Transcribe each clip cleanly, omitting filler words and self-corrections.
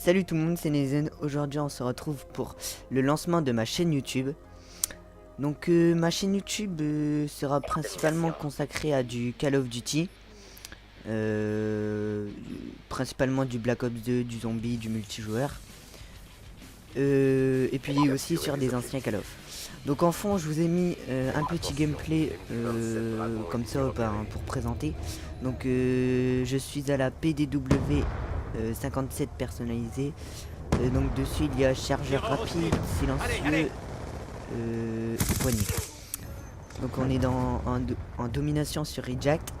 Salut tout le monde, c'est Nezen. Aujourd'hui on se retrouve pour le lancement de ma chaîne YouTube. Donc ma chaîne YouTube sera principalement consacrée à du Call of Duty, principalement du Black Ops 2, du zombie, du multijoueur, et puis aussi sur des anciens Call of. Donc en fond je vous ai mis un petit gameplay comme ça pour présenter. Donc je suis à la PDW 57 personnalisée. Donc dessus il y a chargeur rapide, silencieux et poignée. Donc on est en domination sur Reject.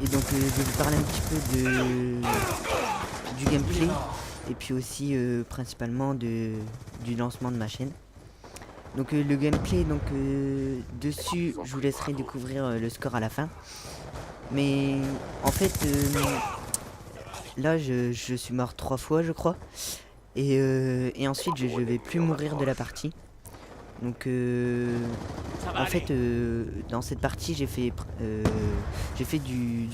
Et donc je vais vous parler un petit peu du gameplay et puis aussi principalement du lancement de ma chaîne. Donc le gameplay, dessus je vous laisserai découvrir le score à la fin. Mais en fait là je suis mort 3 fois je crois. Et ensuite je vais plus mourir de la partie. Donc en fait dans cette partie j'ai fait du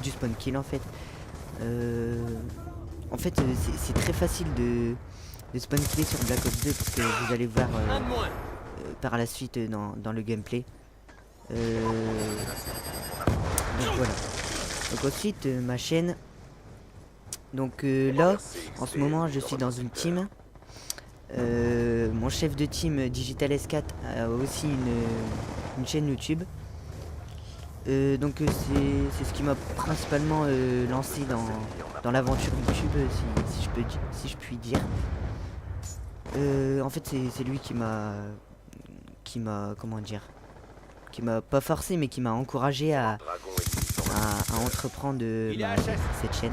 spawn kill en fait. En fait c'est très facile de spawn killer sur Black Ops 2 parce que vous allez voir par la suite dans le gameplay. Donc voilà. Donc ensuite ma chaîne. Donc là en ce moment je suis dans une team. Mon chef de team Digital S4 a aussi une chaîne YouTube. Donc c'est ce qui m'a principalement lancé dans l'aventure YouTube, si je puis dire. En fait c'est lui qui m'a comment dire, qui m'a pas forcé mais qui m'a encouragé à entreprendre cette chaîne.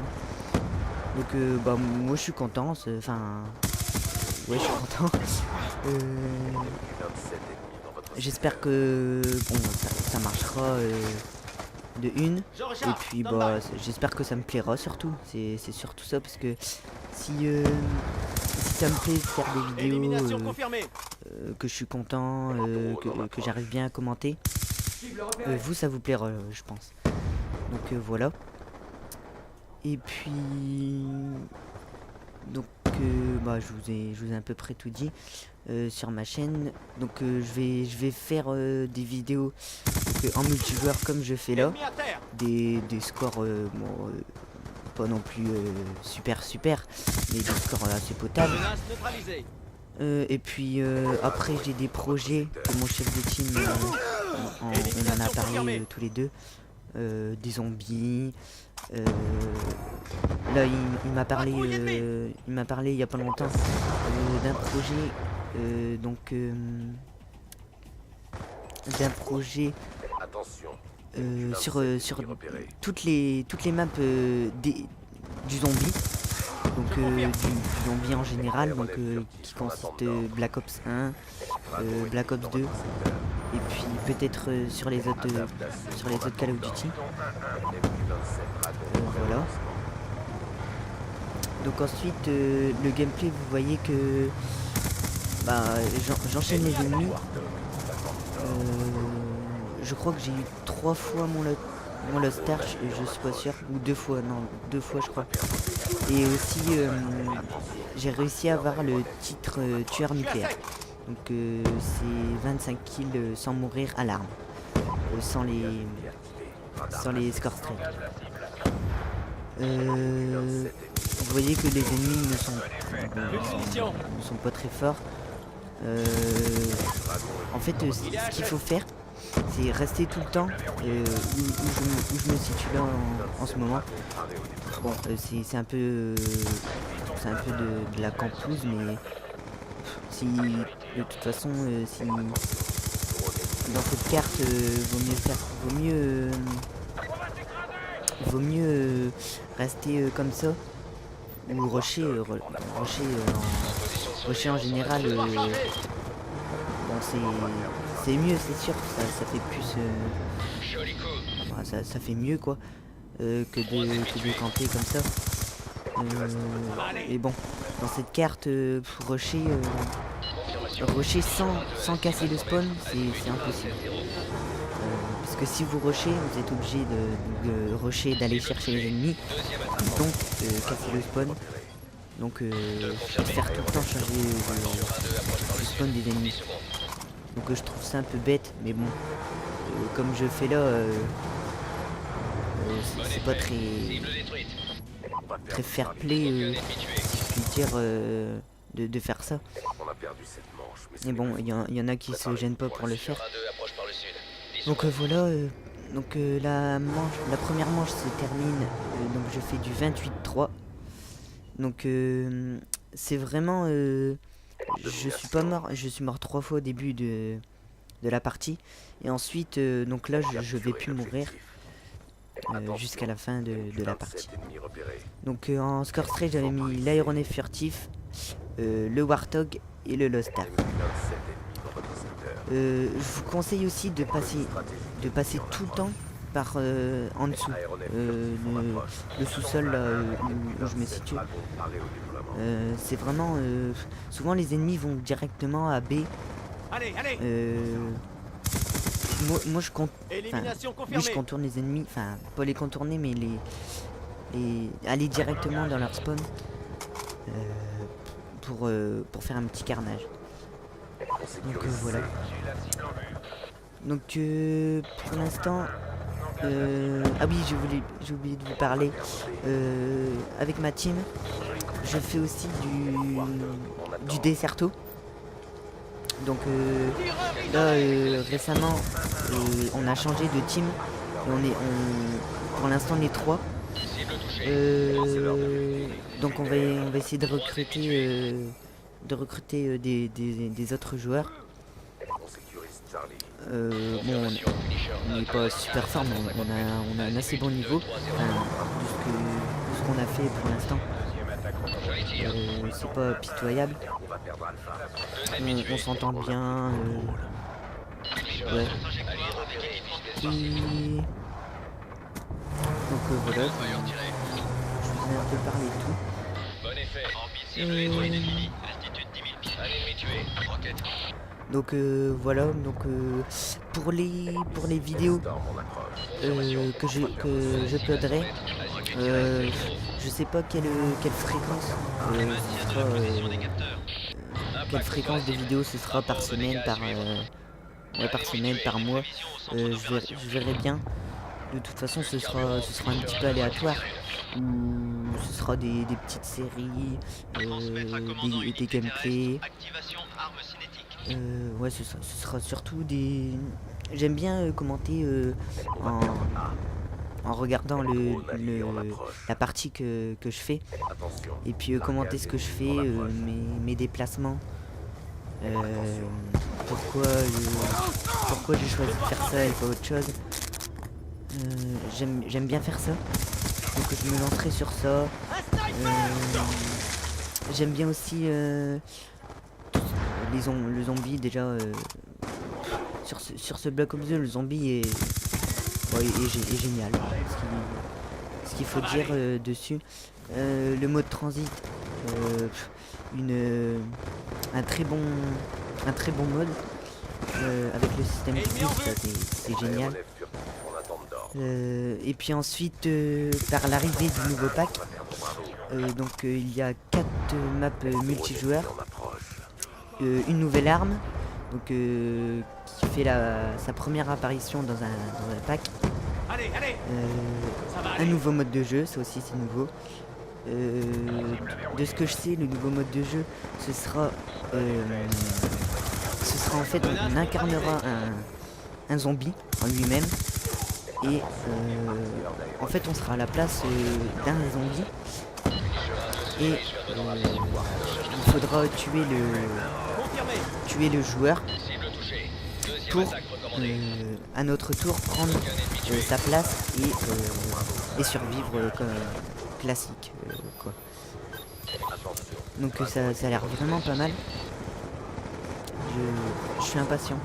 Donc moi je suis content, enfin ouais je suis content. J'espère que bon ça marchera de une, et puis j'espère que ça me plaira surtout, c'est surtout ça, parce que si ça me plaît de faire des vidéos, que je suis content, que j'arrive bien à commenter, vous ça vous plaira je pense. Donc voilà. Et puis donc je vous ai à peu près tout dit sur ma chaîne. Donc je vais faire des vidéos en multijoueur comme je fais là, des scores pas non plus super, mais des scores assez potables. Et puis après j'ai des projets que mon chef de team on en a parlé tous les deux, des zombies. Là il m'a parlé il y a pas longtemps d'un projet d'un projet sur toutes les maps du zombie, donc du zombie en général, donc qui consiste Black Ops 1, Black Ops 2, et puis peut-être sur les autres Call of Duty. Voilà. Donc ensuite le gameplay, vous voyez que j'enchaîne les ennemis. Je crois que j'ai eu 3 fois mon Lost Arch, je suis pas sûr, ou 2 fois, non 2 fois je crois. Et aussi j'ai réussi à avoir le titre tueur nucléaire. Donc c'est 25 kills sans mourir à l'arme, sans les score straight. Vous voyez que les ennemis ne sont pas très forts. En fait ce qu'il faut faire, c'est rester tout le temps où je me situe là en ce moment. Bon c'est un peu de la campouse, mais si de toute façon si dans cette carte vaut mieux rester comme ça, ou rusher en général. C'est mieux, c'est sûr, ça fait plus ça fait mieux quoi, que de camper comme ça. Et bon, dans cette carte rusher sans casser le spawn, c'est impossible. Parce que si vous rushez, vous êtes obligé de rusher, d'aller chercher les ennemis. Donc casser le spawn. Donc faire tout le temps changer le spawn des ennemis. Donc je trouve ça un peu bête, mais bon, comme je fais là, c'est pas très fair play, si je puis dire, de faire ça. Mais bon, il y en a qui se gênent pas pour le faire. Donc voilà, donc la première manche se termine, donc je fais du 28-3. Donc c'est vraiment, je suis pas mort, je suis mort 3 fois au début de la partie. Et ensuite, donc là je vais plus mourir jusqu'à la fin de la partie. Donc en score straight j'avais mis l'aéronef furtif, le Warthog et le Lost Ark. Je vous conseille aussi de passer tout le temps par en dessous, le sous-sol là où je me situe. C'est vraiment souvent les ennemis vont directement à B. Moi je compte, oui, je contourne les ennemis, enfin pas les contourner mais les aller directement dans leur spawn pour faire un petit carnage. Donc voilà. Donc pour l'instant, ah oui, j'ai oublié de vous parler. Avec ma team, je fais aussi du Desserto. Donc là récemment, on a changé de team. Et pour l'instant on est 3. Donc on va essayer de recruter des autres joueurs. Bon, on n'est pas super fort, mais on a un assez bon niveau, enfin, de ce qu'on a fait pour l'instant. C'est pas pitoyable. On s'entend bien. Ouais. Et... donc voilà, je vous ai un peu parlé de tout. Donc voilà, donc pour les vidéos que je uploaderai, je sais pas quelle fréquence quelle fréquence de vidéos ce sera par semaine, par mois, je verrai bien. De toute façon ce sera un petit peu aléatoire, ou ce sera des petites séries, des gameplays. Ouais, ce sera surtout des... J'aime bien commenter en regardant la partie que je fais. Et puis commenter ce que je fais, mes déplacements. Pourquoi j'ai choisi de faire ça et pas autre chose. J'aime bien faire ça. Donc je me lancerai sur ça. J'aime bien aussi... le zombie déjà sur ce Black Ops 2, le zombie est génial. Ce qu'il faut dire dessus, le mode transit, un très bon mode avec le système de glitch, c'est génial. Et puis ensuite par l'arrivée du nouveau pack, donc il y a 4 maps multijoueurs. Une nouvelle arme, donc qui fait sa première apparition dans un pack. Un nouveau mode de jeu, ça aussi c'est nouveau. De ce que je sais, le nouveau mode de jeu, ce sera en fait, on incarnera un zombie en lui-même, et en fait on sera à la place d'un zombie, et il faudra tuer le joueur pour à notre tour prendre sa place et survivre comme classique quoi. Donc ça a l'air vraiment pas mal. Je suis impatient.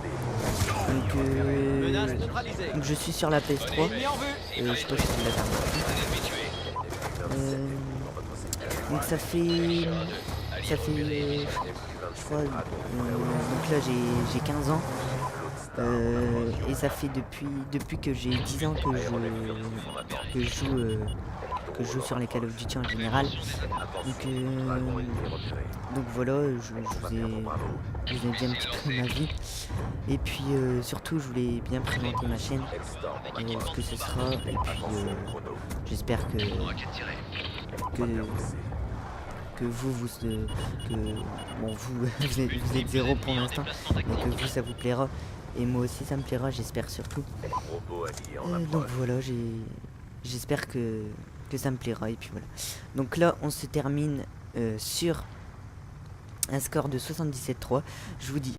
Donc je suis sur la PS3. Je sais pas si c'est la dernière. Donc ça fait je crois, donc là j'ai 15 ans, et ça fait depuis que j'ai 10 ans que je joue que je joue sur les Call of Duty en général. Donc voilà, je vous ai dit un petit peu ma vie. Et puis surtout, je voulais bien présenter ma chaîne, ce que ce sera. Et puis j'espère que bon, vous êtes zéro pour l'instant, mais que vous ça vous plaira. Et moi aussi ça me plaira, j'espère surtout. Donc voilà, j'espère que ça me plaira. Et puis voilà. Donc là, on se termine sur un score de 77-3. Je vous dis